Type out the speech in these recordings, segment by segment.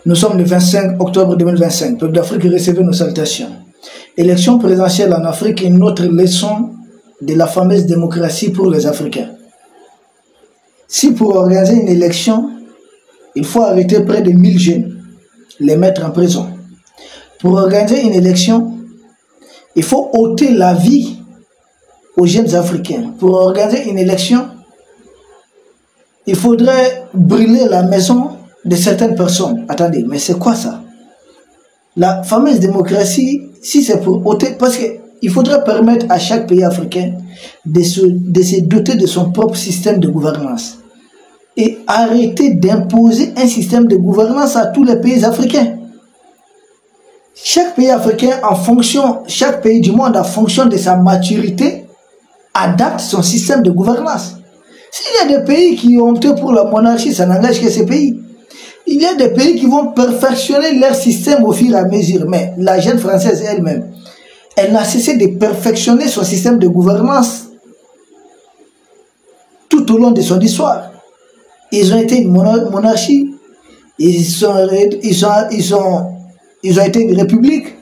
Nous sommes le 25 octobre 2025. Peuple d'Afrique, recevez nos salutations. Élection présidentielle en Afrique, une autre leçon de la fameuse démocratie pour les Africains. Si pour organiser une élection, il faut arrêter près de 1000 jeunes, les mettre en prison. Pour organiser une élection, il faut ôter la vie aux jeunes Africains. Pour organiser une élection, il faudrait brûler la maison de certaines personnes. Attendez, mais c'est quoi ça? La fameuse démocratie, si c'est pour ôter, parce qu'il faudrait permettre à chaque pays africain de se doter de son propre système de gouvernance et arrêter d'imposer un système de gouvernance à tous les pays africains. Chaque pays africain, chaque pays du monde, en fonction de sa maturité, adapte son système de gouvernance. S'il y a des pays qui ont opté pour la monarchie, ça n'engage que ces pays. Il y a des pays qui vont perfectionner leur système au fur et à mesure. Mais la jeune française elle-même, elle n'a cessé de perfectionner son système de gouvernance tout au long de son histoire. Ils ont été une monarchie, ils ont été une république,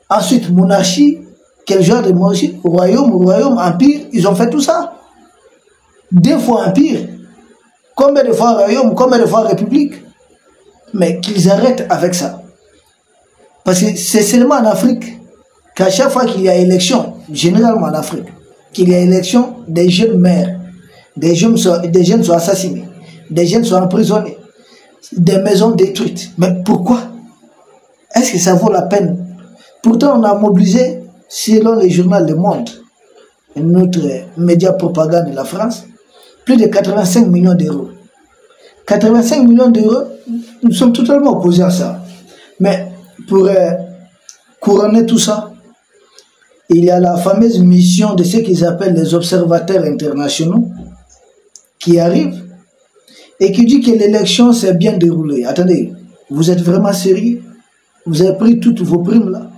ensuite monarchie, quel genre de monarchie, royaume, empire, ils ont fait tout ça. 2 fois empire, combien de fois royaume, combien de fois république. Mais qu'ils arrêtent avec ça. Parce que c'est seulement en Afrique qu'à chaque fois qu'il y a élection, généralement en Afrique, qu'il y a élection, des jeunes meurent, des jeunes sont assassinés, des jeunes sont emprisonnés, des maisons détruites. Mais pourquoi? Est-ce que ça vaut la peine? Pourtant, on a mobilisé, selon les journaux Le Monde, notre média propagande de la France, plus de 85 millions d'euros. 85 millions d'euros, nous sommes totalement opposés à ça. Mais pour couronner tout ça, il y a la fameuse mission de ce qu'ils appellent les observateurs internationaux qui arrivent et qui dit que l'élection s'est bien déroulée. Attendez, vous êtes vraiment sérieux? Vous avez pris toutes vos primes là,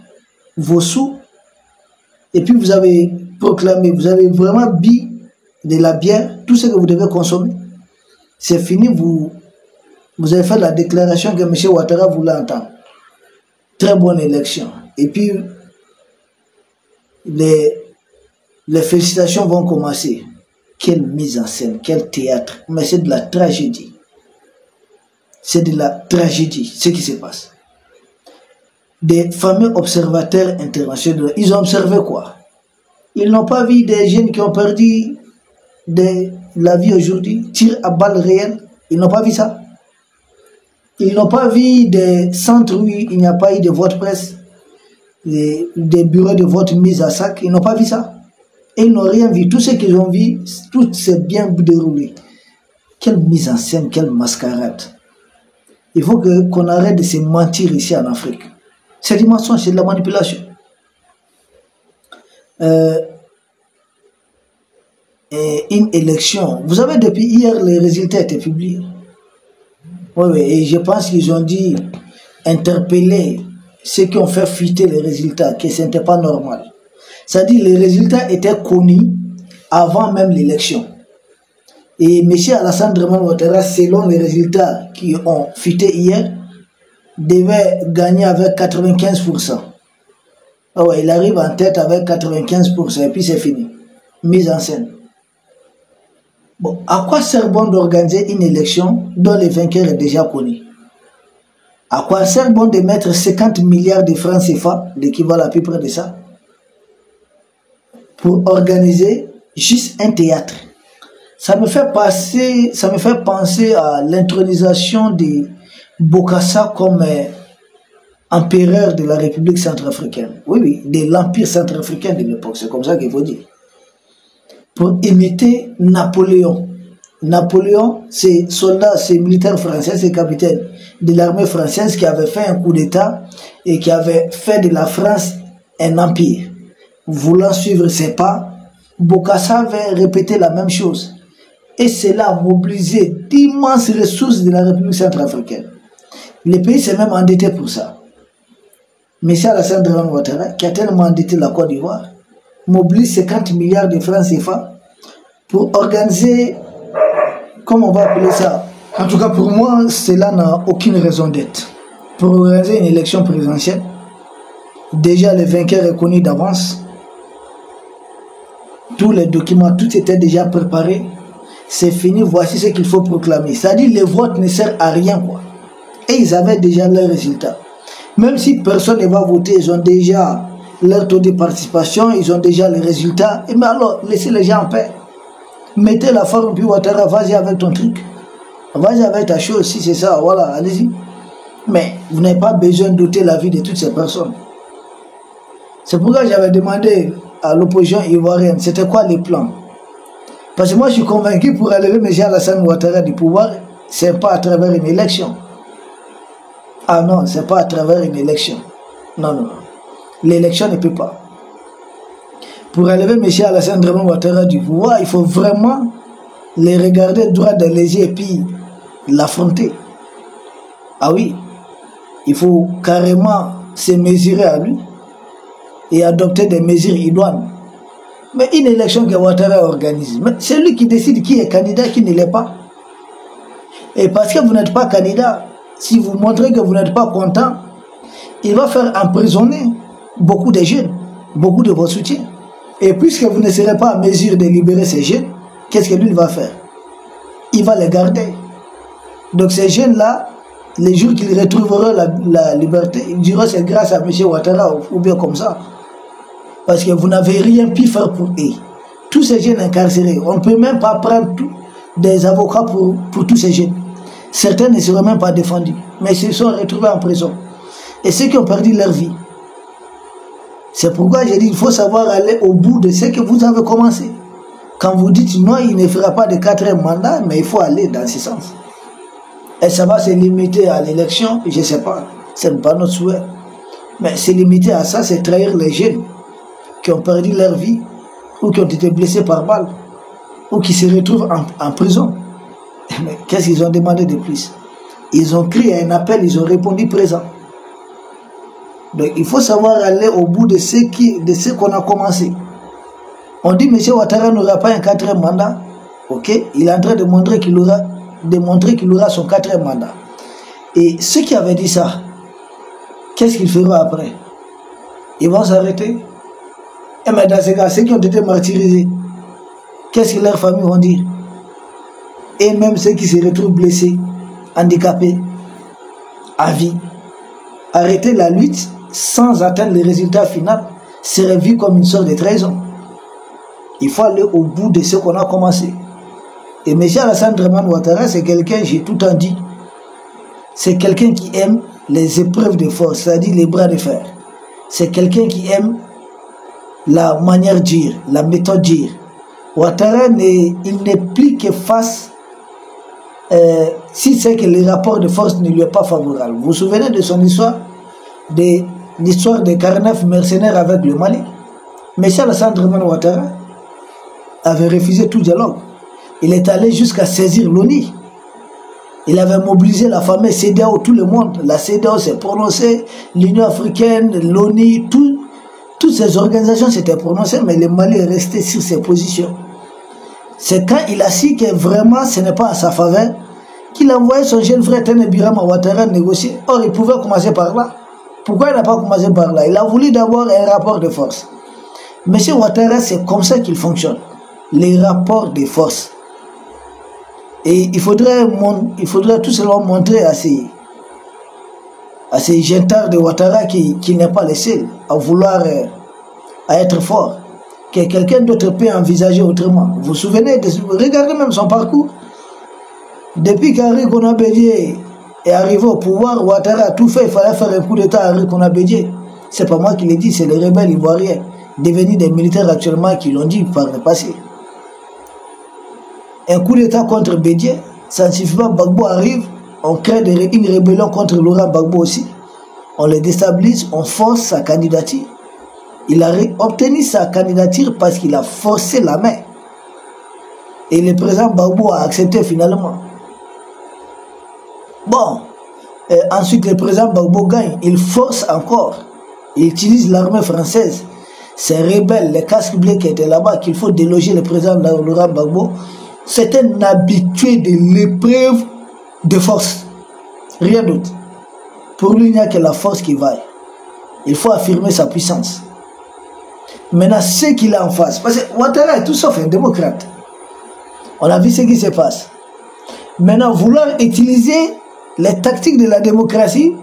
vos sous, et puis vous avez proclamé, vous avez vraiment bu de la bière, tout ce que vous devez consommer. C'est fini, vous avez fait la déclaration que M. Ouattara voulait entendre. Très bonne élection. Et puis, les félicitations vont commencer. Quelle mise en scène, quel théâtre. Mais c'est de la tragédie. C'est de la tragédie, ce qui se passe. Des fameux observateurs internationaux, ils ont observé quoi? Ils n'ont pas vu des jeunes qui ont perdu la vie aujourd'hui, tir à balles réelles. Ils n'ont pas vu ça. Ils n'ont pas vu des centres où il n'y a pas eu de vote presse, des bureaux de vote mis à sac. Ils n'ont pas vu ça. Et ils n'ont rien vu. Tout ce qu'ils ont vu, tout s'est bien déroulé. Quelle mise en scène, quelle mascarade. Il faut qu'on arrête de se mentir ici en Afrique. C'est du mensonge, c'est de la manipulation. Une élection. Vous avez depuis hier, les résultats étaient publiés. Oui, et je pense qu'ils ont dit interpeller ceux qui ont fait fuiter les résultats, que ce n'était pas normal. C'est-à-dire les résultats étaient connus avant même l'élection. Et M. Alassane Draman Ouattara, selon les résultats qui ont fuité hier, devait gagner avec 95%. Ah ouais, il arrive en tête avec 95% et puis c'est fini. Mise en scène. Bon, à quoi sert bon d'organiser une élection dont le vainqueur est déjà connu? À quoi sert bon de mettre 50 milliards de francs CFA, l'équivalent à peu près de ça, pour organiser juste un théâtre? Ça me fait penser à l'intronisation de Bokassa comme empereur de la République centrafricaine. Oui, de l'Empire centrafricain de l'époque, c'est comme ça qu'il faut dire. Pour imiter Napoléon. Napoléon, c'est soldat, c'est militaire français, c'est capitaine de l'armée française qui avait fait un coup d'État et qui avait fait de la France un empire. Voulant suivre ses pas, Bokassa avait répété la même chose. Et cela a mobilisé d'immenses ressources de la République centrafricaine. Le pays s'est même endetté pour ça. M. Alassane Draman Ouattara, qui a tellement endetté la Côte d'Ivoire, mobilise 50 milliards de francs CFA pour organiser, comment on va appeler ça? En tout cas, pour moi, cela n'a aucune raison d'être. pour organiser une élection présidentielle. Déjà, le vainqueur est connu d'avance. Tous les documents, tout était déjà préparé. C'est fini, voici ce qu'il faut proclamer. C'est-à-dire que le vote ne sert à rien, quoi. Et ils avaient déjà leurs résultats. Même si personne ne va voter, ils ont déjà leur taux de participation, ils ont déjà les résultats. Et mais alors, laissez les gens en paix. Mettez la forme, puis Ouattara, vas-y avec ton truc. Vas-y avec ta chose, si c'est ça, voilà, allez-y. Mais vous n'avez pas besoin de doter la vie de toutes ces personnes. C'est pourquoi j'avais demandé à l'opposition ivoirienne, c'était quoi les plans? Parce que moi, je suis convaincu pour enlever M. Alassane Ouattara du pouvoir, ce n'est pas à travers une élection. Ah non, ce n'est pas à travers une élection. Non, non, non. L'élection ne peut pas. Pour enlever M. Alassane Ouattara du pouvoir, il faut vraiment les regarder droit dans les yeux et puis l'affronter. Ah oui, il faut carrément se mesurer à lui et adopter des mesures idoines. Mais une élection que Ouattara organise, c'est lui qui décide qui est candidat, qui ne l'est pas. Et parce que vous n'êtes pas candidat, si vous montrez que vous n'êtes pas content, il va faire emprisonner beaucoup de jeunes, beaucoup de vos soutiens. Et puisque vous ne serez pas en mesure de libérer ces jeunes, qu'est-ce que lui va faire? Il va les garder. Donc ces jeunes-là, les jours qu'ils retrouveront la liberté, ils diront c'est grâce à M. Ouattara ou bien comme ça. Parce que vous n'avez rien pu faire pour eux. Tous ces jeunes incarcérés, on ne peut même pas prendre des avocats pour tous ces jeunes. Certains ne seront même pas défendus, mais ils se sont retrouvés en prison. Et ceux qui ont perdu leur vie. C'est pourquoi j'ai dit qu'il faut savoir aller au bout de ce que vous avez commencé. Quand vous dites non, il ne fera pas de 4e mandat, mais il faut aller dans ce sens. Et ça va se limiter à l'élection, je ne sais pas, ce n'est pas notre souhait. Mais se limiter à ça, c'est trahir les jeunes qui ont perdu leur vie, ou qui ont été blessés par balle, ou qui se retrouvent en prison. Mais qu'est-ce qu'ils ont demandé de plus? Ils ont crié à un appel, ils ont répondu présent. Donc il faut savoir aller au bout de ce qu'on a commencé. On dit M. Ouattara n'aura pas un 4e mandat. Ok, il est en train de montrer qu'il aura son 4e mandat. Et ceux qui avaient dit ça, qu'est-ce qu'ils feront après? Ils vont s'arrêter. Et mais dans ces cas, ceux qui ont été martyrisés, qu'est-ce que leurs familles vont dire? Et même ceux qui se retrouvent blessés, handicapés, à vie. Arrêter la lutte sans atteindre le résultat final serait vu comme une sorte de trahison. Il faut aller au bout de ce qu'on a commencé. Et M. Alassane Ouattara, c'est quelqu'un, j'ai tout en dit, c'est quelqu'un qui aime les épreuves de force, c'est-à-dire les bras de fer. C'est quelqu'un qui aime la manière dure, la méthode dure. Ouattara, il n'est plus que face, si c'est que le rapport de force ne lui est pas favorable. Vous vous souvenez de son histoire, de l'histoire des 49 mercenaires avec le Mali? M. Alassane Ouattara avait refusé tout dialogue. Il est allé jusqu'à saisir l'ONU. Il avait mobilisé la fameuse CEDEAO, tout le monde. La CEDEAO s'est prononcée, l'Union africaine, l'ONU, toutes ces organisations s'étaient prononcées, mais le Mali est resté sur ses positions. C'est quand il a su que vraiment ce n'est pas à sa faveur qu'il a envoyé son jeune frère Tene Birama Ouattara négocier. Or, il pouvait commencer par là. Pourquoi il n'a pas commencé par là? Il a voulu d'abord un rapport de force. M. Ouattara, c'est comme ça qu'il fonctionne. Les rapports de force. Et il faudrait tout cela montrer à ces gentards de Ouattara qui n'est pas le seul à vouloir à être fort, que quelqu'un d'autre peut envisager autrement. Vous vous souvenez, regardez même son parcours. Depuis qu'Henri Konan Bédié est arrivé au pouvoir, Ouattara a tout fait, il fallait faire un coup d'État à Henri Konan Bédié. C'est pas moi qui l'ai dit, c'est les rebelles ivoiriens, devenus des militaires actuellement qui l'ont dit par le passé. Un coup d'État contre Bédié, ça ne suffit pas, Gbagbo arrive, on crée une rébellion contre Laurent Gbagbo aussi. On le déstabilise, on force sa candidature. Il a obtenu sa candidature parce qu'il a forcé la main. Et le président Gbagbo a accepté finalement. Bon, ensuite le président Gbagbo gagne, il force encore. Il utilise l'armée française. Ces rebelles, les casques bleus qui étaient là-bas, qu'il faut déloger le président Laurent Gbagbo. C'est un habitué de l'épreuve de force. Rien d'autre. Pour lui, il n'y a que la force qui vaille. Il faut affirmer sa puissance. Maintenant, ce qu'il a en face, parce que Ouattara est tout sauf un démocrate. On a vu ce qui se passe. Maintenant, vouloir utiliser les tactiques de la démocratie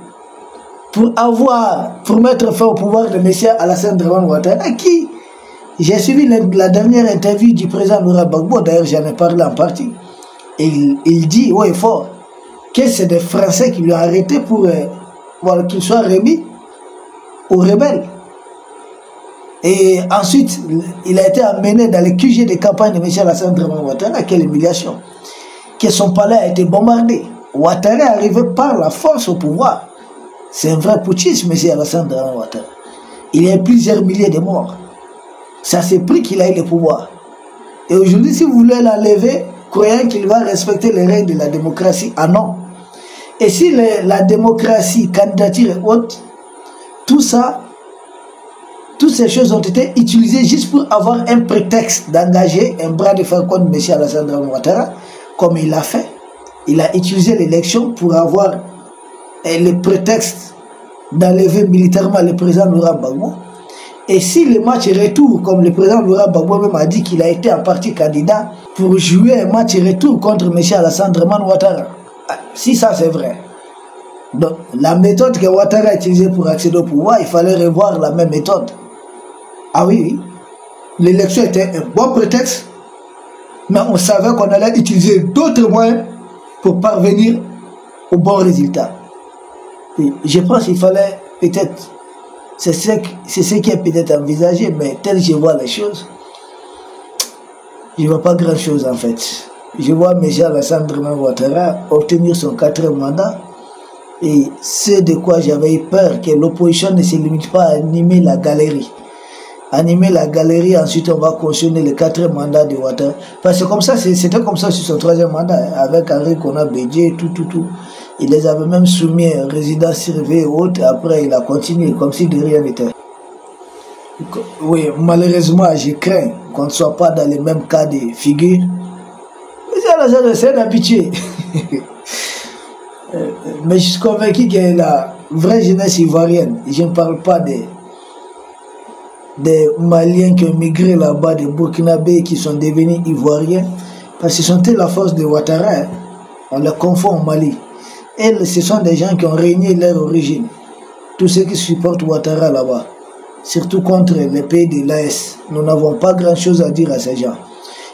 pour mettre fin au pouvoir de M. Alassane Dramane Ouattara, qui, j'ai suivi la dernière interview du président Laurent Gbagbo, d'ailleurs j'en ai parlé en partie, et il dit haut et fort que c'est des Français qui lui ont arrêté pour qu'il soit remis aux rebelles. Et ensuite, il a été amené dans les QG de campagne de M. Alassane Dramane Ouattara. Quelle humiliation! Que son palais a été bombardé. Ouattara est arrivé par la force au pouvoir. C'est un vrai putschiste, M. Alassane Dramane Ouattara. Il y a plusieurs milliers de morts. Ça s'est pris qu'il a eu le pouvoir. Et aujourd'hui, si vous voulez l'enlever, croyant qu'il va respecter les règles de la démocratie, ah non. Et si la démocratie, candidature est haute, tout ça, toutes ces choses ont été utilisées juste pour avoir un prétexte d'engager un bras de fer contre M. Alassane Dramane Ouattara, comme il l'a fait. Il a utilisé l'élection pour avoir le prétexte d'enlever militairement le président Laurent Gbagbo. Et si le match retour, comme le président Laurent Gbagbo même a dit qu'il a été en partie candidat pour jouer un match retour contre M. Alassane Dramane Ouattara, si ça c'est vrai, donc la méthode que Ouattara a utilisée pour accéder au pouvoir, il fallait revoir la même méthode. Ah oui, l'élection était un bon prétexte, mais on savait qu'on allait utiliser d'autres moyens pour parvenir au bon résultat. Et je pense qu'il fallait peut-être, c'est ce qui est peut-être envisagé, mais tel que je vois les choses, je ne vois pas grand-chose en fait. Je vois M. Alassane Dramane Ouattara obtenir son 4e mandat, et c'est de quoi j'avais eu peur, que l'opposition ne se limite pas à animer la galerie. Animer la galerie, ensuite on va cautionner le 4e mandat de Ouattara. Parce que comme ça, c'était comme ça sur son 3e mandat, avec Henri Konan Bédié, tout. Il les avait même soumis à résidence surveillée et autres, après il a continué comme si de rien n'était. Oui, malheureusement, je crains qu'on ne soit pas dans les mêmes cas de figure. C'est un habitué. Mais je suis convaincu que la vraie jeunesse ivoirienne, je ne parle pas des Maliens qui ont migré là-bas, des Burkinabés qui sont devenus Ivoiriens, parce que ce sont la force de Ouattara, hein. On les confond au Mali. Et ce sont des gens qui ont régné leur origine. Tous ceux qui supportent Ouattara là-bas, surtout contre les pays de l'AS, nous n'avons pas grand-chose à dire à ces gens.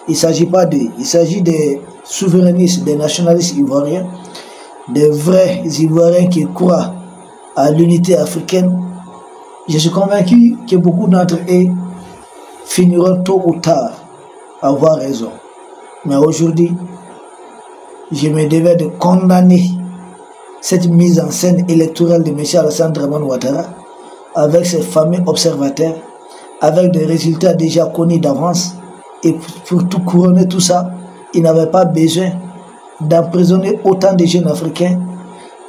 Il ne s'agit pas d'eux, il s'agit des souverainistes, des nationalistes ivoiriens, des vrais Ivoiriens qui croient à l'unité africaine. Je suis convaincu que beaucoup d'entre eux finiront tôt ou tard à avoir raison. Mais aujourd'hui, je me devais de condamner cette mise en scène électorale de M. Alassane Dramane Ouattara avec ses fameux observateurs, avec des résultats déjà connus d'avance. Et pour tout couronner tout ça, il n'avait pas besoin d'emprisonner autant de jeunes Africains,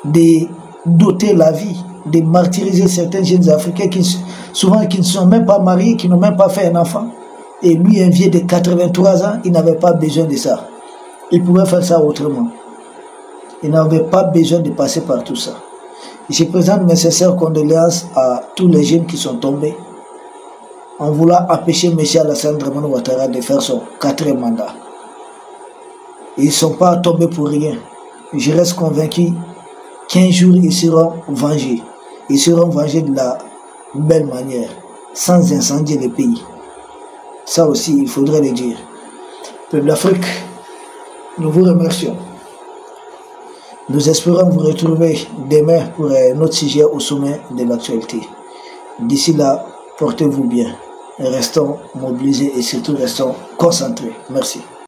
de doter la vie, de martyriser certains jeunes Africains qui ne sont même pas mariés, qui n'ont même pas fait un enfant. Et lui, un vieux de 83 ans, il n'avait pas besoin de ça. Il pouvait faire ça autrement. Il n'avait pas besoin de passer par tout ça. Je présente mes sincères condoléances à tous les jeunes qui sont tombés en voulant empêcher M. Alassane Dramane Ouattara de faire son 4e mandat. Ils ne sont pas tombés pour rien. Je reste convaincu qu'un jour ils seront vengés. Ils seront vengés de la belle manière, sans incendier le pays. Ça aussi, il faudrait le dire. Peuple d'Afrique, nous vous remercions. Nous espérons vous retrouver demain pour un autre sujet au sommet de l'actualité. D'ici là, portez-vous bien. Restons mobilisés et surtout restons concentrés. Merci.